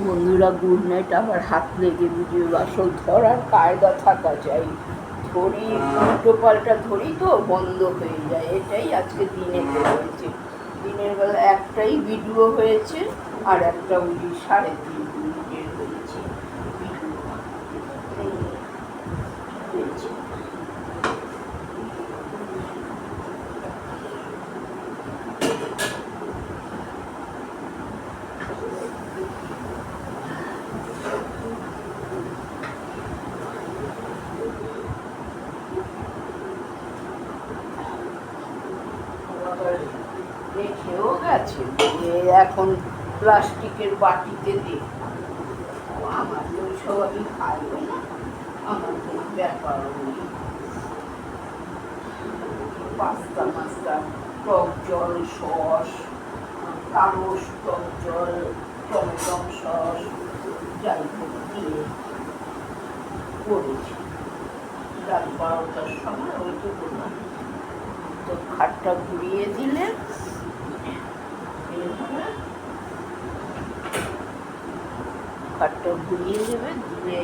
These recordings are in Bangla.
বন্ধুরা গুড নাইট। আবার হাত লেগে ভিডিও আসল ধরার কায়দা থাকা চাই। ধরি উল্টো পাল্টা ধরি তো বন্ধ হয়ে যায়। এটাই আজকে দিনেতে হয়েছে। দিনের বেলা একটাই ভিডিও হয়েছে আর একটা 3:30 হয়েছে হয়েছে। রেখেও গেছে, এখন প্লাস্টিকের বাটিতে দিয়ে। আমার তো ওইসব আমি খাইও না, আমার কোনো ব্যাপারও নেই। পাস্তা মাস্তা, টক জল, সস, তারস, টক জল, টমেটম সস, যাই হোক দিয়ে করেছি। রাত 12টার সময় ওইটুকু না, তো খাটটা ঘুরিয়ে দিলে খাটটা ঘুরিয়ে দেবে, দিয়ে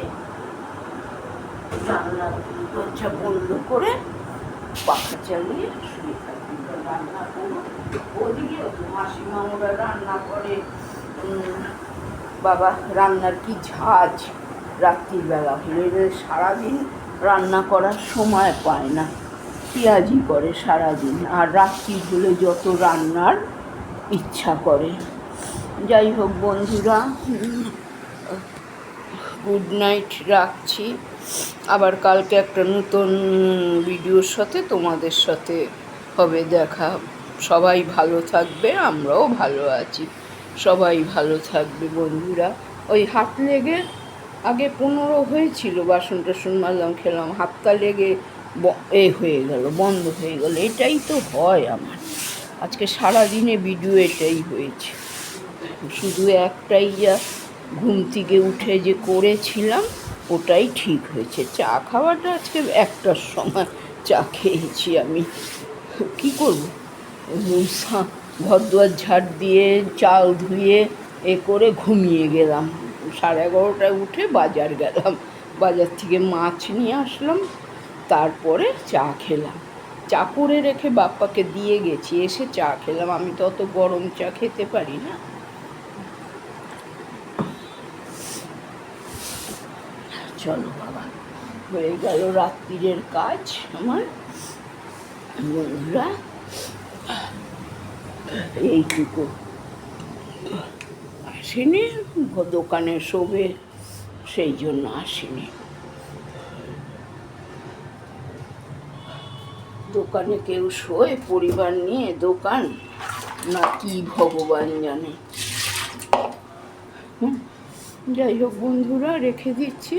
জানলা দরজা বন্ধ করে পাখা চালিয়ে শুয়ে থাকবে। রান্না করবো ওদিকেও তো মাসিমা ওরা রান্না করে। বাবা রান্নার কি ঝাঁজ, রাত্রিবেলা হলে সারাদিন রান্না করার সময় পায় না, পেঁয়াজি করে সারাদিন, আর রাত্রি হলে যত রান্নার ইচ্ছা করে। যাই হোক বন্ধুরা, গুড নাইট, রাখছি। আবার কালকে একটা নতুন ভিডিওর সাথে তোমাদের সাথে হবে দেখা। সবাই ভালো থাকবে, আমরাও ভালো আছি, সবাই ভালো থাকবে বন্ধুরা। ওই হাত লেগে আগে 15 হয়েছিল, বাসন টাসন মারলাম, খেলাম, হাতটা লেগে হয়ে গেল, বন্ধ হয়ে গেল। এটাই তো হয় আমার। আজকে সারাদিনে ভিডিও এটাই হয়েছে। শুধু একটাই যা ঘুম থেকে উঠে যে করেছিলাম ওটাই ঠিক হয়েছে। চা খাওয়াটা আজকে 1টার সময় চা খেয়েছি আমি। কী করব, ঘর দুয়ার ঝাড় দিয়ে চাল ধুয়ে করে ঘুমিয়ে গেলাম। 11:30টায় উঠে বাজার গেলাম, বাজার থেকে মাছ নিয়ে আসলাম, তারপরে চা খেলাম। চা করে রেখে বাপ্পাকে দিয়ে গেছি, এসে চা খেলাম। আমি তো অত গরম চা খেতে পারি না। চলো বাবা, হয়ে গেল রাত্রিরের কাজ আমার। বন্ধুরা এইটুকু, আসেনি দোকানে শোবে, সেই জন্য আসেনি। দোকানে কেউ শোয় পরিবার নিয়ে, দোকান না কি ভগবান জানে। যাই হোক বন্ধুরা, রেখে দিচ্ছি।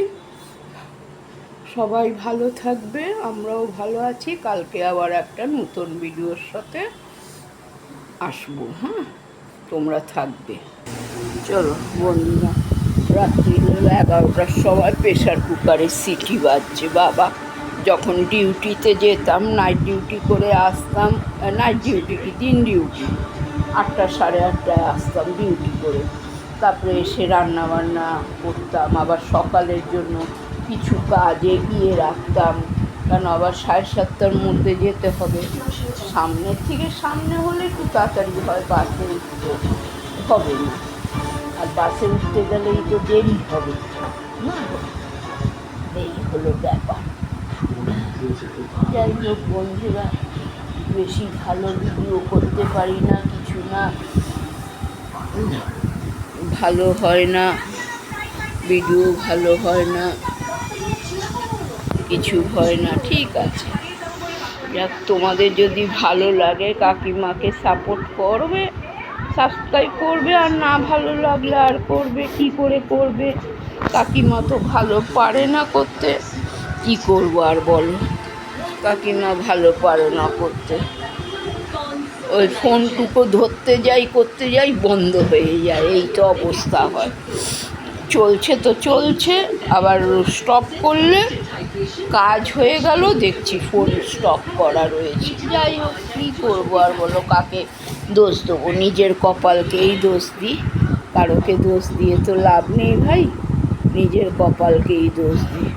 সবাই ভালো থাকবে, আমরাও ভালো আছি। কালকে আবার একটা নতুন ভিডিওর সাথে আসবো। হ্যাঁ, তোমরা থাকবে। চলো বন্ধুরা, রাত্রি 11টার সময় প্রেশার কুকারের সিটি বাজছে। বাবা যখন ডিউটিতে যেতাম, নাইট ডিউটি করে আসতাম, নাইট ডিউটি কি দিন ডিউটি, 8টা 8:30টায় আসতাম ডিউটি করে, তারপরে এসে রান্না বান্না করতাম, আবার সকালের জন্য কিছু কাজ এগিয়ে রাখতাম, কারণ আবার 7:30টার মধ্যে যেতে হবে। সামনের থেকে সামনে হলে একটু তাড়াতাড়ি হয়, বাসে উঠতে হবে না, আর বাসে উঠতে গেলেই তো দেরি হবে। এই হলো ব্যাপার। যাই হোক বন্ধুরা, বেশি ভালো ভিডিও করতে পারি না, কিছু না, ভালো হয় না ভিডিও, ভালো হয় না, কিছু হয় না, ঠিক আছে। যাক, তোমাদের যদি ভালো লাগে কাকিমাকে সাপোর্ট করবে, সাবস্ক্রাইব করবে, আর না ভালো লাগলে আর করবে কি করে করবে। কাকিমা তো ভালো পারে না করতে, কি করব আর বলো, কাকিমা ভালো পারে না করতে। ওই ফোনটুকু ধরতে যাই, করতে যাই, বন্ধ হয়ে যায়, এই তো অবস্থা হয়। চলছে তো চলছে, আবার স্টপ করলে কাজ হয়ে গেল, দেখছি ফোন স্টপ করা রয়েছে। যাই হোক, কী করবো আর বলো, কাকে দোষ দেবো, নিজের কপালকেই দোষ দিই। কারোকে দোষ দিয়ে তো লাভ নেই ভাই, নিজের কপালকেই দোষ দিই।